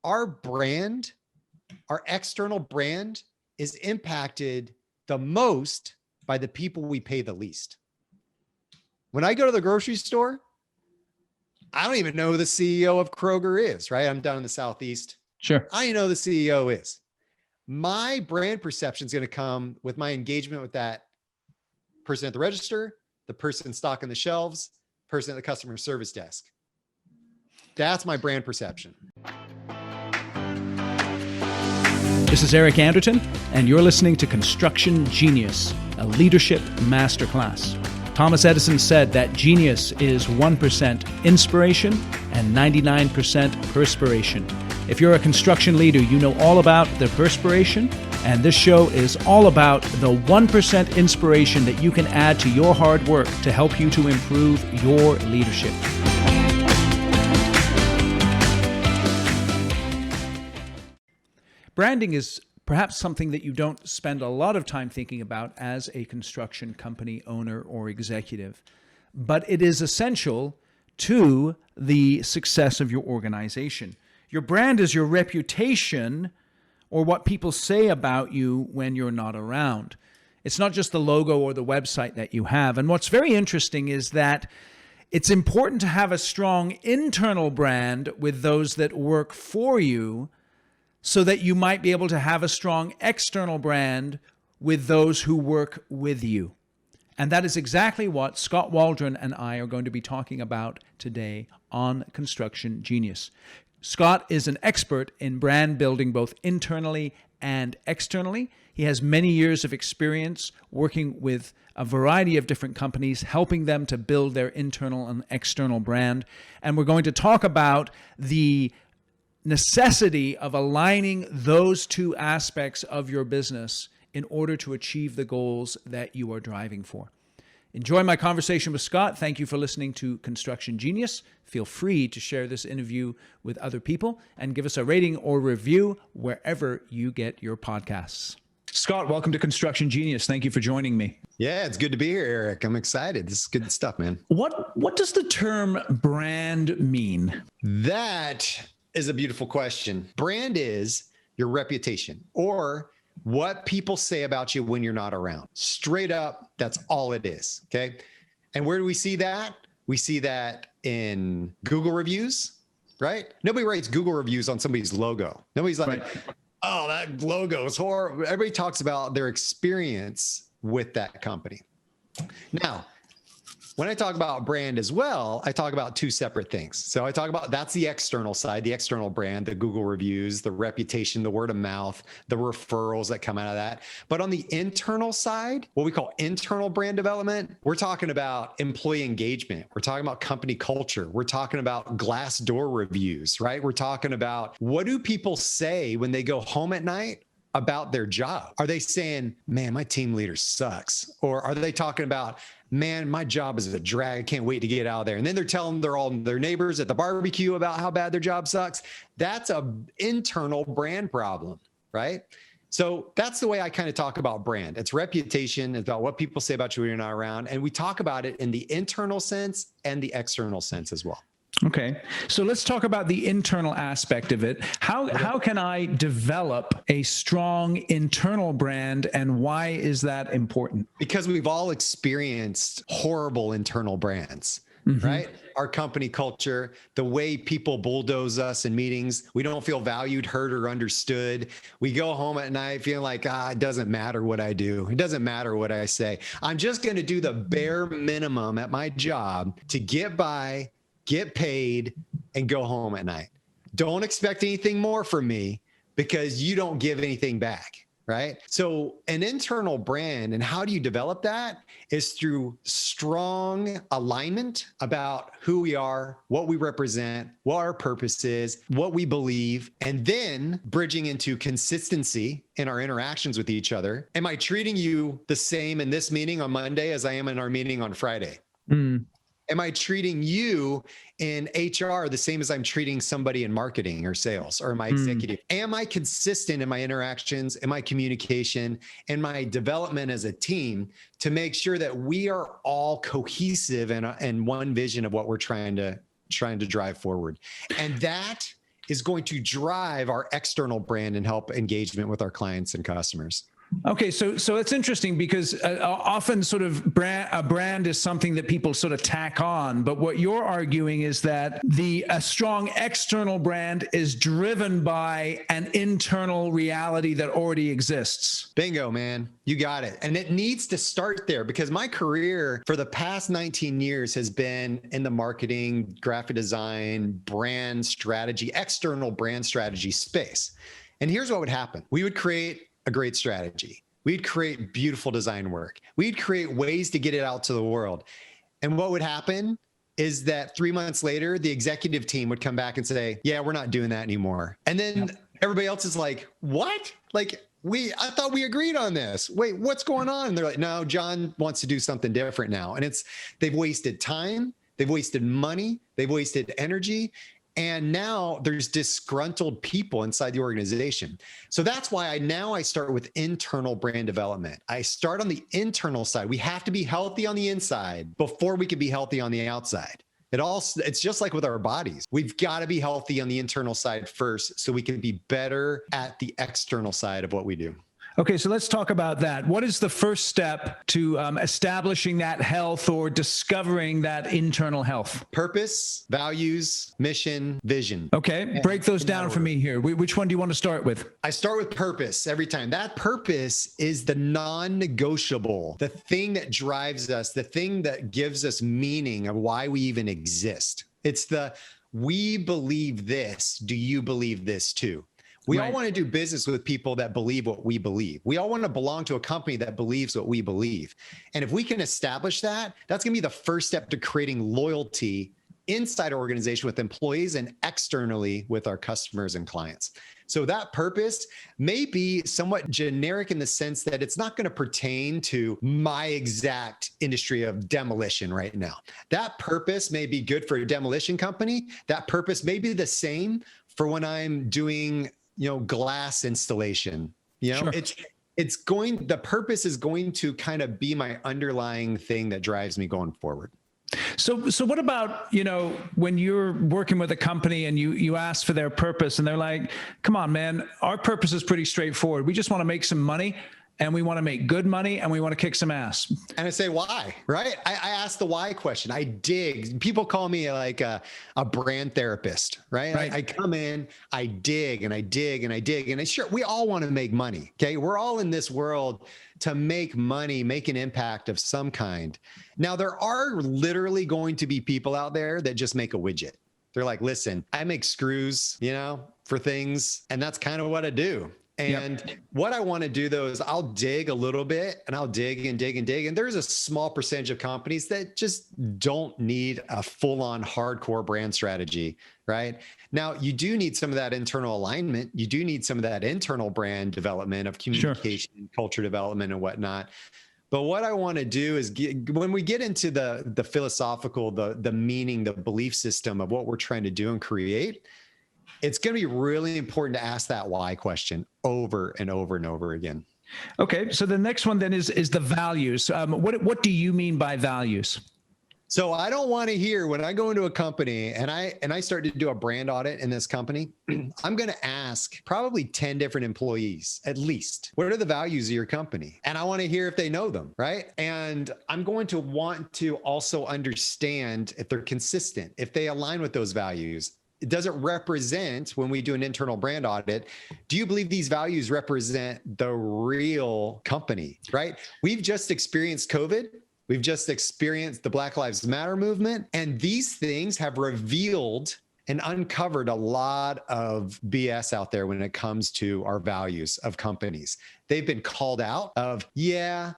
our brand, our external brand is impacted the most by the people we pay the least. When I go to the grocery store, I don't even know who the CEO of Kroger is, right? I'm down in the Southeast. Sure. I don't even know who the CEO is. My brand perception is going to come with my engagement with that person at the register, the person stocking the shelves, person at the customer service desk. That's my brand perception. This is Eric Anderton, and you're listening to Construction Genius, a leadership masterclass. Thomas Edison said that genius is 1% inspiration and 99% perspiration. If you're a construction leader, you know all about the perspiration, and this show is all about the 1% inspiration that you can add to your hard work to help you to improve your leadership. Branding is perhaps something that you don't spend a lot of time thinking about as a construction company owner or executive, but it is essential to the success of your organization. Your brand is your reputation, or what people say about you when you're not around. It's not just the logo or the website that you have. And what's very interesting is that it's important to have a strong internal brand with those that work for you, so that you might be able to have a strong external brand with those who work with you. And that is exactly what Skot Waldron and I are going to be talking about today on Construction Genius. Skot is an expert in brand building both internally and externally. He has many years of experience working with a variety of different companies, helping them to build their internal and external brand. And we're going to talk about the necessity of aligning those two aspects of your business in order to achieve the goals that you are driving for. Enjoy my conversation with Skot. Thank you for listening to Construction Genius. Feel free to share this interview with other people and give us a rating or review wherever you get your podcasts. Skot, welcome to Construction Genius. Thank you for joining me. Yeah, it's good to be here, Eric. I'm excited. This is good stuff, man. What does the term brand mean? That is a beautiful question. Brand is your reputation, or what people say about you when you're not around. Straight up, that's all it is. Okay. And where do we see that? We see that in Google reviews, right? Nobody writes Google reviews on somebody's logo. Nobody's like, right, oh, that logo is horrible. Everybody talks about their experience with that company. Now, when I talk about brand as well, I talk about two separate things. So I talk about, that's the external side, the external brand, the Google reviews, the reputation, the word of mouth, the referrals that come out of that. But on the internal side, what we call internal brand development, we're talking about employee engagement. We're talking about company culture. We're talking about Glassdoor reviews, right? We're talking about, what do people say when they go home at night about their job? Are they saying, man, my team leader sucks? Or are they talking about, man, my job is a drag, I can't wait to get out of there? And then they're telling their neighbors at the barbecue about how bad their job sucks. That's an internal brand problem, right? So that's the way I kind of talk about brand. It's reputation. It's about what people say about you when you're not around. And we talk about it in the internal sense and the external sense as well. Okay. So let's talk about the internal aspect of it. How can I develop a strong internal brand, and why is that important? Because we've all experienced horrible internal brands, right? Our company culture, the way people bulldoze us in meetings. We don't feel valued, heard, or understood. We go home at night feeling like, it doesn't matter what I do. It doesn't matter what I say. I'm just going to do the bare minimum at my job to get by, get paid, and go home at night. Don't expect anything more from me because you don't give anything back, right? So an internal brand, and how do you develop that, is through strong alignment about who we are, what we represent, what our purpose is, what we believe, and then bridging into consistency in our interactions with each other. Am I treating you the same in this meeting on Monday as I am in our meeting on Friday? Am I treating you in HR the same as I'm treating somebody in marketing or sales or my executive? Am I consistent in my interactions, in my communication, in my development as a team to make sure that we are all cohesive in one vision of what we're trying to drive forward? And that is going to drive our external brand and help engagement with our clients and customers. Okay, so it's interesting because often sort of a brand is something that people sort of tack on, but what you're arguing is that a strong external brand is driven by an internal reality that already exists. Bingo, man. You got it. And it needs to start there, because my career for the past 19 years has been in the marketing, graphic design, brand strategy, external brand strategy space. And here's what would happen. We would create a great strategy. We'd create beautiful design work. We'd create ways to get it out to the world. And what would happen is that 3 months later, the executive team would come back and say, yeah, we're not doing that anymore. And then everybody else is like, what? Like, I thought we agreed on this. Wait, what's going on? And they're like, no, John wants to do something different now. And they've wasted time, they've wasted money, they've wasted energy. And now there's disgruntled people inside the organization. So that's why I start with internal brand development. I start on the internal side. We have to be healthy on the inside before we can be healthy on the outside. It's just like with our bodies. We've got to be healthy on the internal side first so we can be better at the external side of what we do. Okay, so let's talk about that. What is the first step to establishing that health or discovering that internal health? Purpose, values, mission, vision. Okay, break those down for me here. Which one do you want to start with? I start with purpose every time. That purpose is the non-negotiable, the thing that drives us, the thing that gives us meaning of why we even exist. It's we believe this. Do you believe this too? We all want to do business with people that believe what we believe. We all want to belong to a company that believes what we believe. And if we can establish that, that's going to be the first step to creating loyalty inside our organization with employees and externally with our customers and clients. So that purpose may be somewhat generic in the sense that it's not going to pertain to my exact industry of demolition right now. That purpose may be good for a demolition company. That purpose may be the same for when I'm doing glass installation. Sure. The purpose is going to kind of be my underlying thing that drives me going forward. So what about, when you're working with a company and you ask for their purpose and they're like, come on, man, our purpose is pretty straightforward. We just want to make some money. And we want to make good money and we want to kick some ass. And I say, why, right? I ask the why question. I dig. People call me like a brand therapist, right? I come in, I dig and I dig and I dig. And sure, we all want to make money, okay? We're all in this world to make money, make an impact of some kind. Now, there are literally going to be people out there that just make a widget. They're like, listen, I make screws, for things, and that's kind of what I do. And what I want to do though is I'll dig a little bit and I'll dig and dig and dig. And there's a small percentage of companies that just don't need a full-on hardcore brand strategy, right? Now, you do need some of that internal alignment. You do need some of that internal brand development of communication, culture development and whatnot. But what I want to do is when we get into the philosophical, the meaning, the belief system of what we're trying to do and create, it's going to be really important to ask that why question over and over and over again. Okay. So the next one then is the values. What do you mean by values? So I don't want to hear when I go into a company and I start to do a brand audit in this company, I'm going to ask probably 10 different employees, at least, what are the values of your company? And I want to hear if they know them, right? And I'm going to want to also understand if they're consistent, if they align with those values. Does it represent, when we do an internal brand audit, do you believe these values represent the real company, right? We've just experienced COVID. We've just experienced the Black Lives Matter movement. And these things have revealed and uncovered a lot of BS out there when it comes to our values of companies. They've been called out of,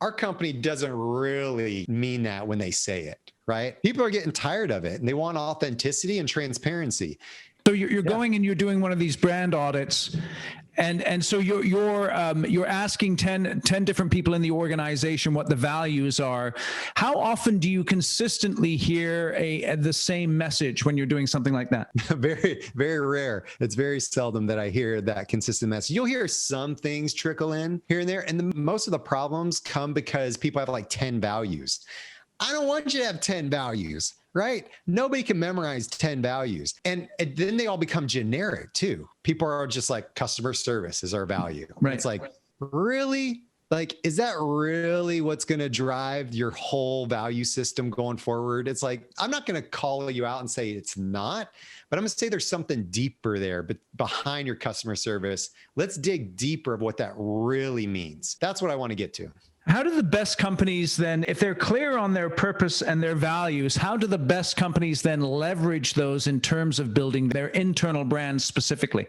our company doesn't really mean that when they say it. Right? People are getting tired of it and they want authenticity and transparency. So you're going and you're doing one of these brand audits, and so you're asking 10 different people in the organization what the values are. How often do you consistently hear the same message when you're doing something like that? Very, very rare. It's very seldom that I hear that consistent message. You'll hear some things trickle in here and there, and most of the problems come because people have like 10 values. I don't want you to have 10 values, right? Nobody can memorize 10 values. And then they all become generic too. People are just like, customer service is our value. Right. It's like, really? Like, is that really what's going to drive your whole value system going forward? It's like, I'm not going to call you out and say it's not, but I'm going to say there's something deeper there, but behind your customer service. Let's dig deeper of what that really means. That's what I want to get to. How do the best companies then, if they're clear on their purpose and their values, how do the best companies then leverage those in terms of building their internal brands specifically?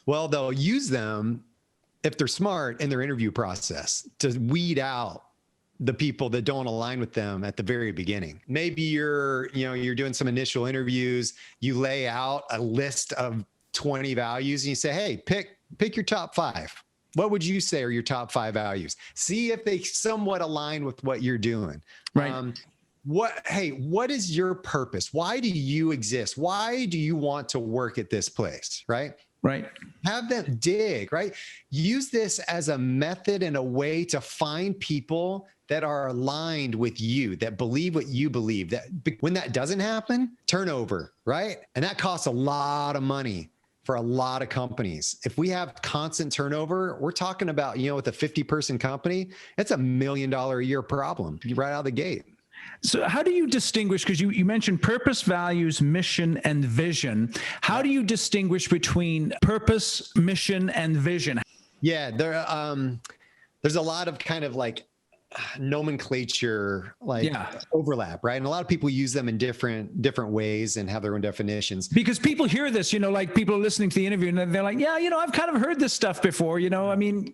Well, they'll use them, if they're smart, in their interview process to weed out the people that don't align with them at the very beginning. Maybe you're doing some initial interviews, you lay out a list of 20 values and you say, hey, pick your top 5. What would you say are your top 5 values? See if they somewhat align with what you're doing. Right. What is your purpose? Why do you exist? Why do you want to work at this place? Right. Right. Have them dig, right? Use this as a method and a way to find people that are aligned with you, that believe what you believe. That when that doesn't happen, turnover, right? And that costs a lot of money for a lot of companies. If we have constant turnover, we're talking about, with a 50-person company, it's $1 million a year problem right out of the gate. So how do you distinguish, because you mentioned purpose, values, mission, and vision. How do you distinguish between purpose, mission, and vision? Yeah, there's a lot of kind of like nomenclature, overlap, right? And a lot of people use them in different ways and have their own definitions. Because people hear this, like people are listening to the interview and they're like, yeah, I've kind of heard this stuff before, I mean,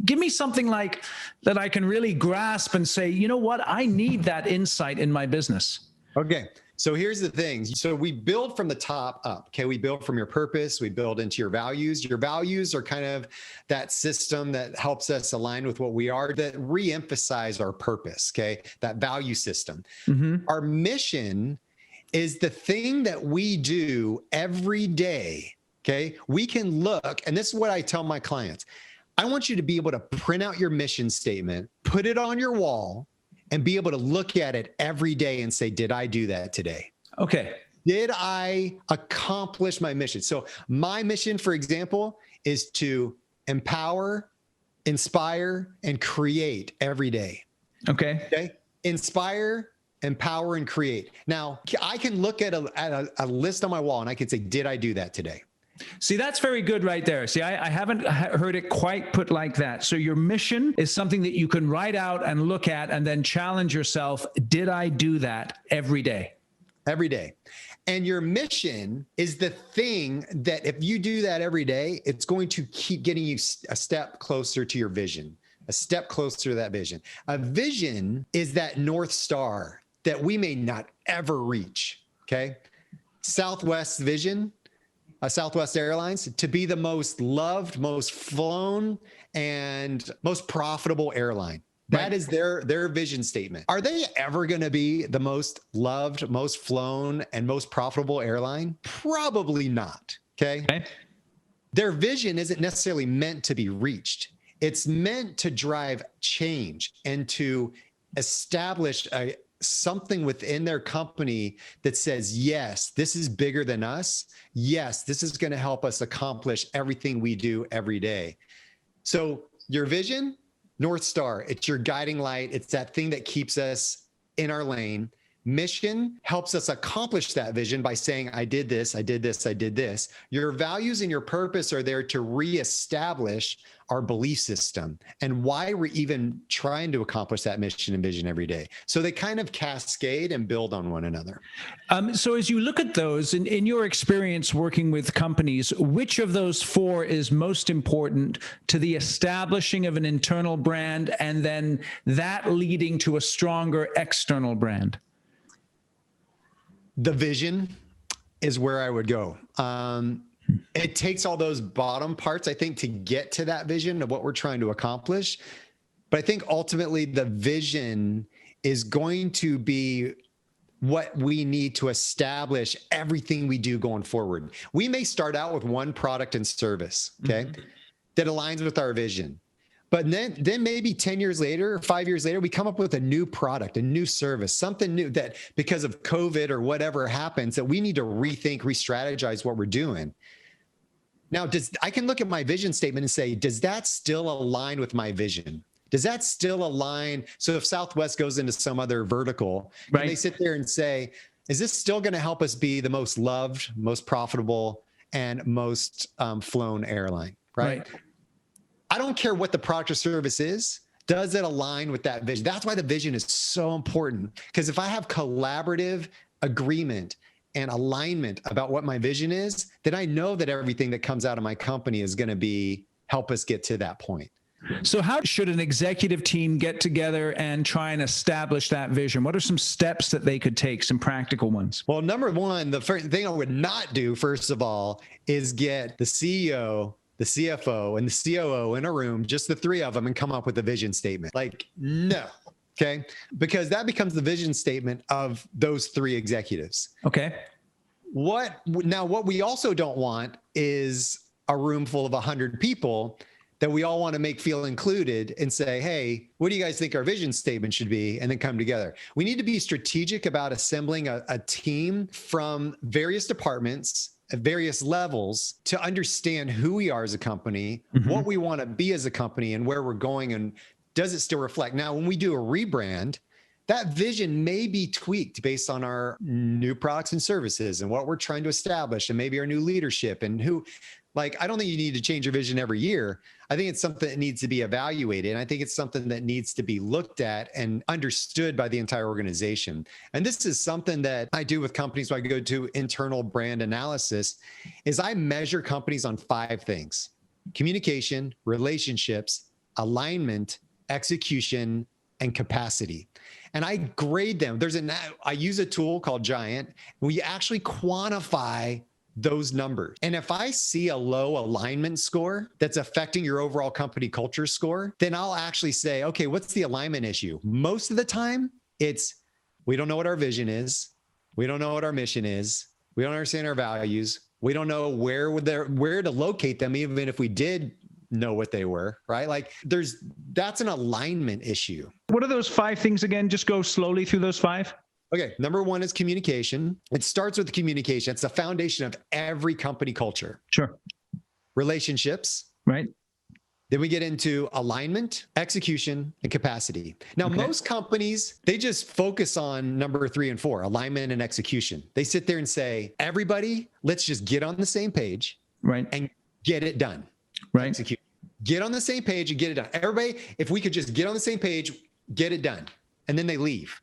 give me something like that I can really grasp and say, you know what, I need that insight in my business. Okay. So here's the thing. So we build from the top up. Okay. We build from your purpose. We build into your values. Your values are kind of that system that helps us align with what we are, that reemphasize our purpose. Okay. That value system. Mm-hmm. Our mission is the thing that we do every day. Okay. We can look, and this is what I tell my clients. I want you to be able to print out your mission statement, put it on your wall, and be able to look at it every day and say, did I do that today? Okay. Did I accomplish my mission? So my mission, for example, is to empower, inspire, and create every day. Okay. Inspire, empower, and create. Now, I can look at a list on my wall and I can say, did I do that today? See, that's very good right there. See, I haven't heard it quite put like that. So your mission is something that you can write out and look at and then challenge yourself. Did I do that every day? Every day. And your mission is the thing that if you do that every day, it's going to keep getting you a step closer to your vision, a step closer to that vision. A vision is that North Star that we may not ever reach. Okay. Southwest vision, Southwest Airlines, to be the most loved, most flown, and most profitable airline. That is their vision statement. Are they ever going to be the most loved, most flown, and most profitable airline? Probably not. Okay. Their vision isn't necessarily meant to be reached. It's meant to drive change and to establish something within their company that says, yes, this is bigger than us. Yes, this is going to help us accomplish everything we do every day. So your vision, North Star, it's your guiding light. It's that thing that keeps us in our lane. Mission helps us accomplish that vision by saying, I did this, I did this, I did this. Your values and your purpose are there to reestablish our belief system and why we're even trying to accomplish that mission and vision every day. So they kind of cascade and build on one another. So as you look at those, in your experience working with companies, which of those 4 is most important to the establishing of an internal brand and then that leading to a stronger external brand? The vision is where I would go. It takes all those bottom parts, I think, to get to that vision of what we're trying to accomplish. But I think ultimately the vision is going to be what we need to establish everything we do going forward. We may start out with one product and service, okay, that aligns with our vision. But then maybe 10 years later, 5 years later, we come up with a new product, a new service, something new that because of COVID or whatever happens that we need to rethink, re-strategize what we're doing. Now, I can look at my vision statement and say, does that still align with my vision? Does that still align? So if Southwest goes into some other vertical, right, can they sit there and say, is this still going to help us be the most loved, most profitable, and most flown airline? Right? I don't care what the product or service is. Does it align with that vision? That's why the vision is so important. Because if I have collaborative agreement and alignment about what my vision is, then I know that everything that comes out of my company is going to help us get to that point. So how should an executive team get together and try and establish that vision? What are some steps that they could take, some practical ones? Well, number one, the first thing I would not do, first of all, is get the CEO, the CFO, and the COO in a room, just the three of them, and come up with a vision statement. Like, no. Okay. Because that becomes the vision statement of those three executives. Okay. What we also don't want is a room full of 100 people that we all want to make feel included and say, hey, what do you guys think our vision statement should be? And then come together. We need to be strategic about assembling a team from various departments at various levels to understand who we are as a company, what we want to be as a company, and where we're going, and does it still reflect? Now, when we do a rebrand, that vision may be tweaked based on our new products and services and what we're trying to establish, and maybe our new leadership and who. Like, I don't think you need to change your vision every year. I think it's something that needs to be evaluated. And I think it's something that needs to be looked at and understood by the entire organization. And this is something that I do with companies when I go to internal brand analysis, is I measure companies on 5 things: communication, relationships, alignment, execution, and capacity. And I grade them. I use a tool called Giant. We actually quantify those numbers. And if I see a low alignment score that's affecting your overall company culture score, then I'll actually say, okay, what's the alignment issue? Most of the time, it's we don't know what our vision is. We don't know what our mission is. We don't understand our values. We don't know where to locate them, even if we did know what they were, right? Like that's an alignment issue. What are those 5 things again? Just go slowly through those 5. Okay. Number 1 is communication. It starts with communication. It's the foundation of every company culture. Sure. Relationships. Right. Then we get into alignment, execution, and capacity. Now, most companies, they just focus on number 3 and 4, alignment and execution. They sit there and say, everybody, let's just get on the same page, right, and get it done. Right. Execute. Get on the same page and get it done. Everybody, if we could just get on the same page, get it done. And then they leave.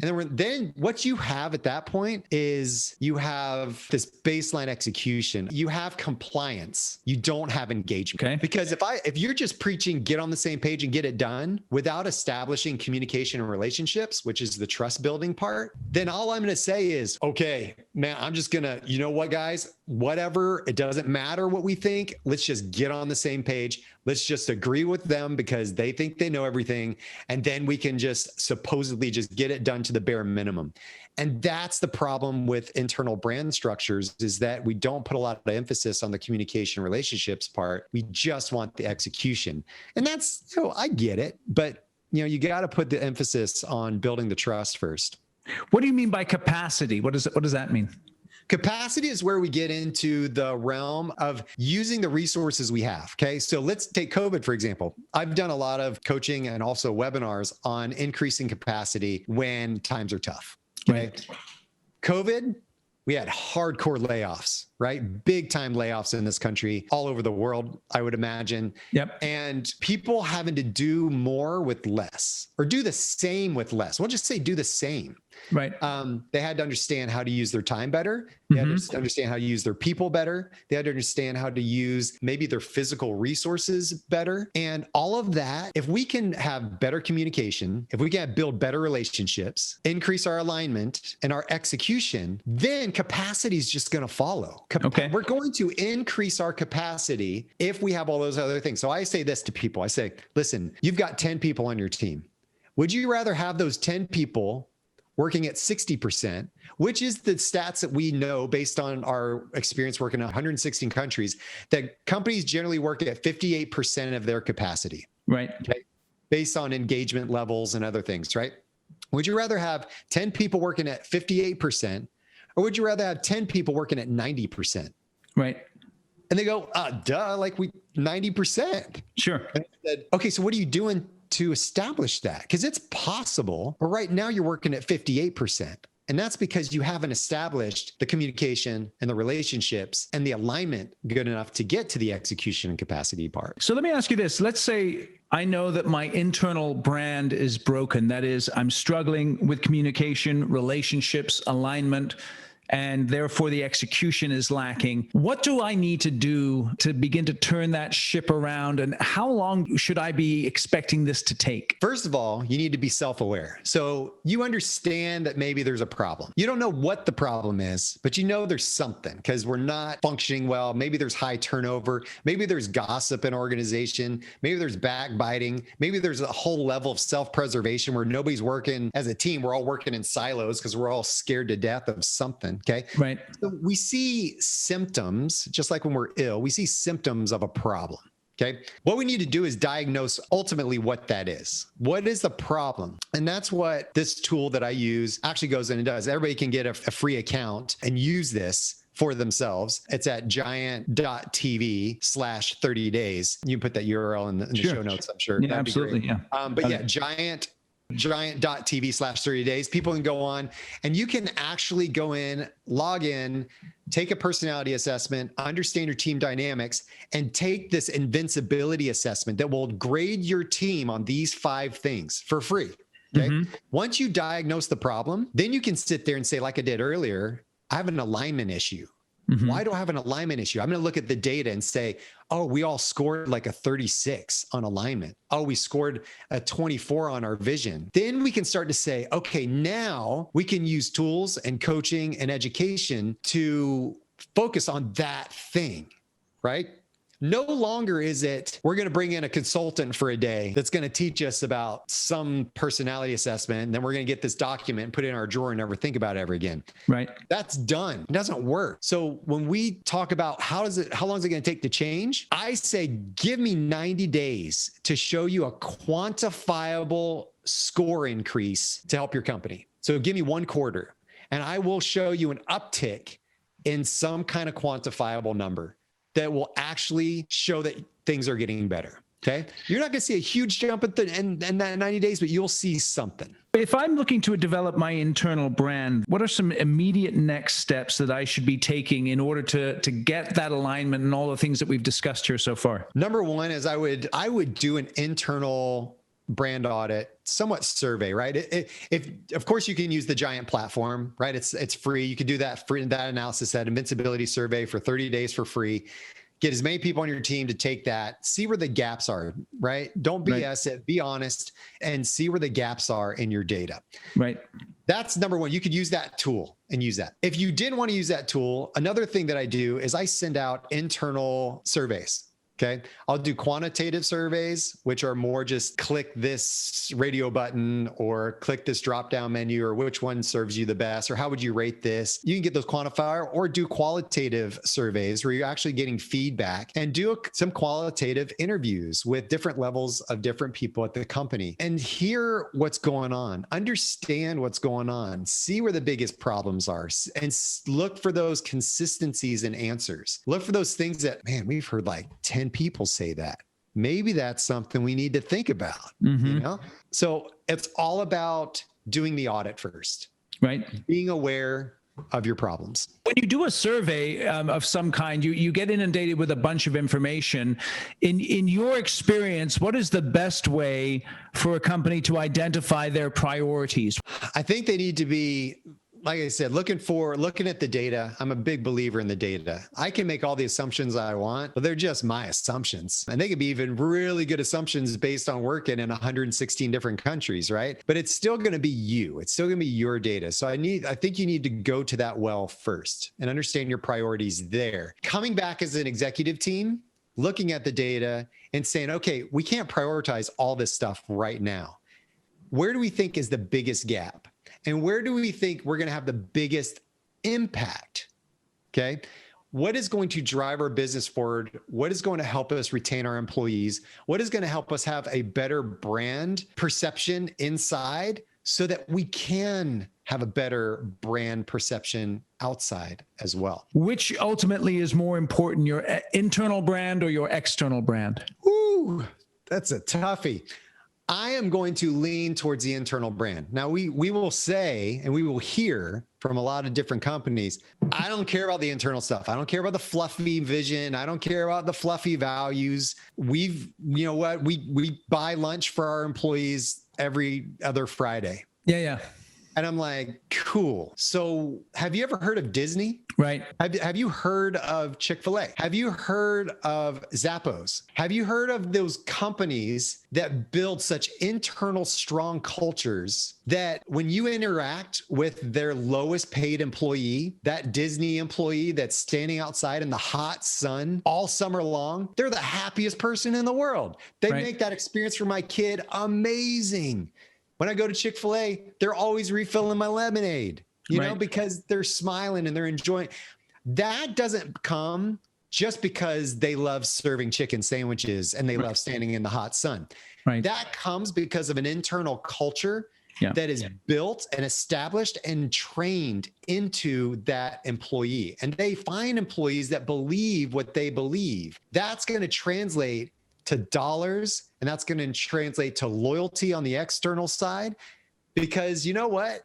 And then what you have at that point is you have this baseline execution. You have compliance. You don't have engagement. Okay. Because if you're just preaching, get on the same page and get it done without establishing communication and relationships, which is the trust building part, then all I'm going to say is, okay, man, I'm just going to, you know what, guys, whatever, it doesn't matter what we think. Let's just get on the same page. Let's just agree with them because they think they know everything. And then we can just supposedly just get it done to the bare minimum. And that's the problem with internal brand structures, is that we don't put a lot of emphasis on the communication relationships part. We just want the execution. And that's, I get it, but you got to put the emphasis on building the trust first. What do you mean by capacity? What does that mean? Capacity is where we get into the realm of using the resources we have. Okay. So let's take COVID, for example. I've done a lot of coaching and also webinars on increasing capacity when times are tough. Okay. Right. COVID, we had hardcore layoffs, right? Big time layoffs in this country, all over the world, I would imagine. Yep. And people having to do more with less, or do the same with less. We'll just say do the same. Right. They had to understand how to use their time better. They had to understand how to use their people better. They had to understand how to use maybe their physical resources better. And all of that, if we can have better communication, if we can build better relationships, increase our alignment and our execution, then capacity is just going to follow. We're going to increase our capacity if we have all those other things. So I say this to people. I say, listen, you've got 10 people on your team. Would you rather have those 10 people working at 60%, which is the stats that we know based on our experience working in 116 countries, that companies generally work at 58% of their capacity. Right. Okay. Based on engagement levels and other things, right? Would you rather have 10 people working at 58%, or would you rather have 10 people working at 90%? Right. And they go, duh, like 90%. Sure. And I said, okay, so what are you doing to establish that? Because it's possible, but right now you're working at 58%. And that's because you haven't established the communication and the relationships and the alignment good enough to get to the execution and capacity part. So let me ask you this. Let's say I know that my internal brand is broken. That is, I'm struggling with communication, relationships, alignment, and therefore the execution is lacking. What do I need to do to begin to turn that ship around? And how long should I be expecting this to take? First of all, you need to be self-aware. So you understand that maybe there's a problem. You don't know what the problem is, but you know there's something because we're not functioning well. Maybe there's high turnover. Maybe there's gossip in organization. Maybe there's backbiting. Maybe there's a whole level of self-preservation where nobody's working as a team. We're all working in silos because we're all scared to death of something. Okay. Right. So we see symptoms, just like when we're ill, we see symptoms of a problem. Okay. What we need to do is diagnose ultimately what that is. What is the problem? And that's what this tool that I use actually goes in and does. Everybody can get a free account and use this for themselves. It's at giant.tv/30 days. You can put that URL in the show notes, I'm sure. Yeah, absolutely. Yeah. But yeah, giant.tv/30 days. People can go on and you can actually go in, log in, take a personality assessment, understand your team dynamics, and take this invincibility assessment that will grade your team on these 5 things for free. Okay. Mm-hmm. Once you diagnose the problem, then you can sit there and say, like I did earlier, I have an alignment issue. Mm-hmm. Why do I have an alignment issue? I'm going to look at the data and say, oh, we all scored like a 36 on alignment. Oh, we scored a 24 on our vision. Then we can start to say, okay, now we can use tools and coaching and education to focus on that thing, right? No longer is it, we're going to bring in a consultant for a day that's going to teach us about some personality assessment. And then we're going to get this document and put it in our drawer and never think about it ever again. Right. That's done. It doesn't work. So when we talk about how long is it going to take to change? I say, give me 90 days to show you a quantifiable score increase to help your company. So give me 1 quarter and I will show you an uptick in some kind of quantifiable number that will actually show that things are getting better. Okay. You're not going to see a huge jump in that 90 days, but you'll see something. If I'm looking to develop my internal brand, what are some immediate next steps that I should be taking in order to get that alignment and all the things that we've discussed here so far? Number one is I would do an internal brand audit, somewhat survey, right? If of course you can use the Giant platform, right? It's free. You can do that analysis, that invincibility survey for 30 days for free. Get as many people on your team to take that, see where the gaps are, right? Don't BS it, be honest, and see where the gaps are in your data. Right. That's number one. You could use that tool and use that. If you didn't want to use that tool, another thing that I do is I send out internal surveys. Okay. I'll do quantitative surveys, which are more just click this radio button or click this drop-down menu or which one serves you the best or how would you rate this? You can get those quantifier or do qualitative surveys where you're actually getting feedback and do some qualitative interviews with different levels of different people at the company and hear what's going on, understand what's going on, see where the biggest problems are and look for those consistencies and answers. Look for those things that, man, we've heard like 10 people say that. Maybe that's something we need to think about, you know? So it's all about doing the audit first, right? Being aware of your problems. When you do a survey of some kind, you get inundated with a bunch of information. In your experience, what is the best way for a company to identify their priorities? I think they need to be, like I said, looking at the data. I'm a big believer in the data. I can make all the assumptions I want, but they're just my assumptions. And they could be even really good assumptions based on working in 116 different countries, right? But it's still going to be you. It's still going to be your data. So I think you need to go to that well first and understand your priorities there. Coming back as an executive team, looking at the data and saying, okay, we can't prioritize all this stuff right now. Where do we think is the biggest gap? And where do we think we're going to have the biggest impact? Okay. What is going to drive our business forward? What is going to help us retain our employees? What is going to help us have a better brand perception inside so that we can have a better brand perception outside as well? Which ultimately is more important, your internal brand or your external brand? Ooh, that's a toughie. I am going to lean towards the internal brand. Now, we will say, and we will hear from a lot of different companies, I don't care about the internal stuff. I don't care about the fluffy vision. I don't care about the fluffy values. You know what? We buy lunch for our employees every other Friday. Yeah. And I'm like, cool. So have you ever heard of Disney? Right. Have you heard of Chick-fil-A? Have you heard of Zappos? Have you heard of those companies that build such internal strong cultures that when you interact with their lowest paid employee, that Disney employee that's standing outside in the hot sun all summer long, they're the happiest person in the world. They make that experience for my kid amazing. When I go to Chick-fil-A, they're always refilling my lemonade, you know, because they're smiling and they're enjoying. That doesn't come just because they love serving chicken sandwiches and they love standing in the hot sun. That comes because of an internal culture that is built and established and trained into that employee. And they find employees that believe what they believe. That's going to translate to dollars, and that's going to translate to loyalty on the external side. Because you know what?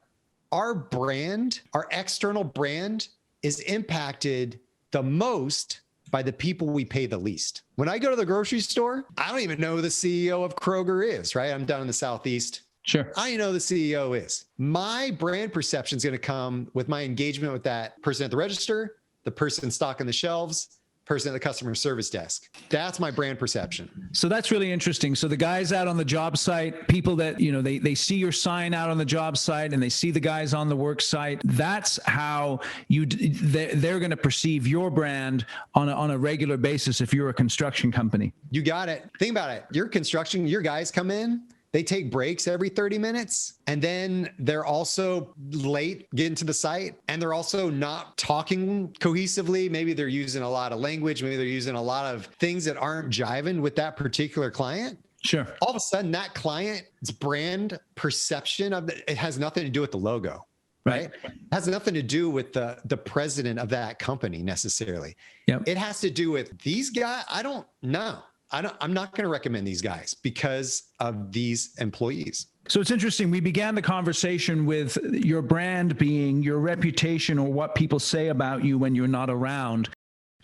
Our brand, our external brand is impacted the most by the people we pay the least. When I go to the grocery store, I don't even know who the CEO of Kroger is, right? I'm down in the Southeast. Sure. I don't know who the CEO is. My brand perception is going to come with my engagement with that person at the register, the person stocking the shelves, person at the customer service desk. That's my brand perception. So that's really interesting. So the guys out on the job site, people that, you know, they see your sign out on the job site and they see the guys on the work site. That's how they're going to perceive your brand on a regular basis if you're a construction company. You got it. Think about it. Your guys come in, they take breaks every 30 minutes, and then they're also late getting to the site, and they're also not talking cohesively. Maybe they're using a lot of language. Maybe they're using a lot of things that aren't jiving with that particular client. Sure. All of a sudden, that client's brand perception of it has nothing to do with the logo, right? It has nothing to do with the president of that company necessarily. It has to do with these guys. I don't know. I'm not going to recommend these guys because of these employees. So it's interesting. We began the conversation with your brand being your reputation or what people say about you when you're not around.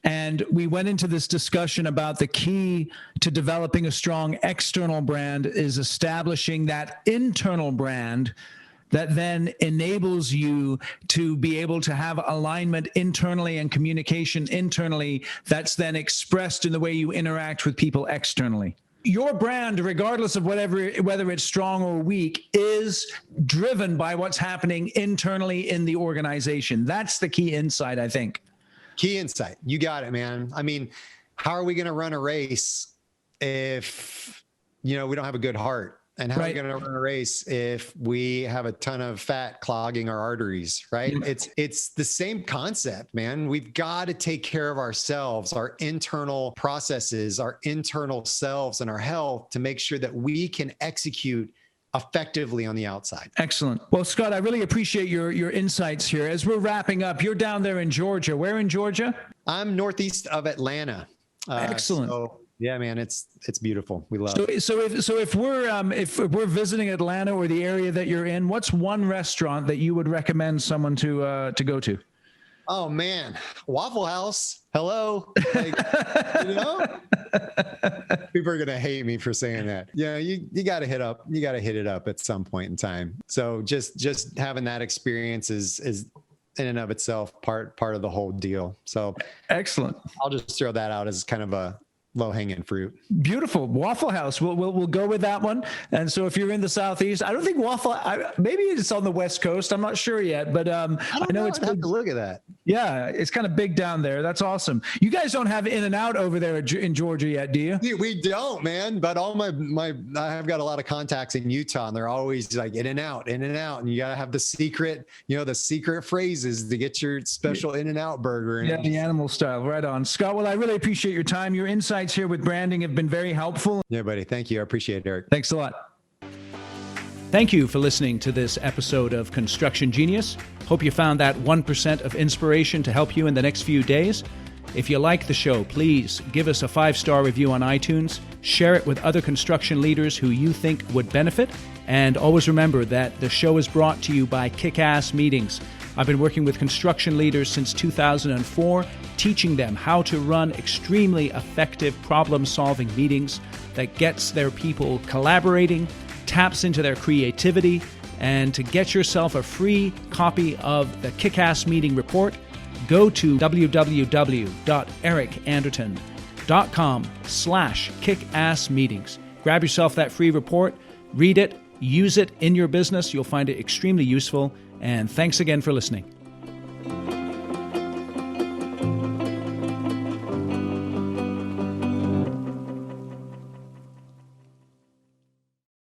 And we went into this discussion about the key to developing a strong external brand is establishing that internal brand that then enables you to be able to have alignment internally and communication internally that's then expressed in the way you interact with people externally. Your brand, regardless of whether it's strong or weak, is driven by what's happening internally in the organization. That's the key insight, I think. Key insight. You got it, man. I mean, how are we going to run a race if, we don't have a good heart? And how are we going to run a race if we have a ton of fat clogging our arteries, right? It's the same concept, man. We've got to take care of ourselves, our internal processes, our internal selves and our health to make sure that we can execute effectively on the outside. Excellent. Well, Scott, I really appreciate your insights here. As we're wrapping up, you're down there in Georgia. Where in Georgia? I'm northeast of Atlanta. Excellent. Yeah, man, it's beautiful. We love it. So if we're visiting Atlanta or the area that you're in, what's one restaurant that you would recommend someone to go to? Oh man, Waffle House. Hello. People are gonna hate me for saying that. Yeah, you gotta hit it up at some point in time. So just having that experience is in and of itself part of the whole deal. So excellent. I'll just throw that out as kind of a low hanging fruit. Beautiful. Waffle House. We'll go with that one. And so if you're in the Southeast, I don't think maybe it's on the West Coast. I'm not sure yet, but I know it's I'd have to look at that. Yeah, it's kind of big down there. That's awesome. You guys don't have In-N-Out over there in Georgia yet, do you? We don't, man. But all I've got a lot of contacts in Utah, and they're always like In-N-Out, and you gotta have the secret phrases to get your special In-N-Out burger. Yeah, the animal style. Right on, Scott. Well, I really appreciate your time. Your insights here with branding have been very helpful. Yeah, buddy. Thank you. I appreciate it, Eric. Thanks a lot. Thank you for listening to this episode of Construction Genius. Hope you found that 1% of inspiration to help you in the next few days. If you like the show, please give us a 5-star review on iTunes, share it with other construction leaders who you think would benefit, and always remember that the show is brought to you by Kick-Ass Meetings. I've been working with construction leaders since 2004, teaching them how to run extremely effective problem-solving meetings that gets their people collaborating, taps into their creativity. And to get yourself a free copy of the Kick-Ass Meeting Report, go to www.ericanderton.com/kickassmeetings. Grab yourself that free report, read it, use it in your business. You'll find it extremely useful. And thanks again for listening.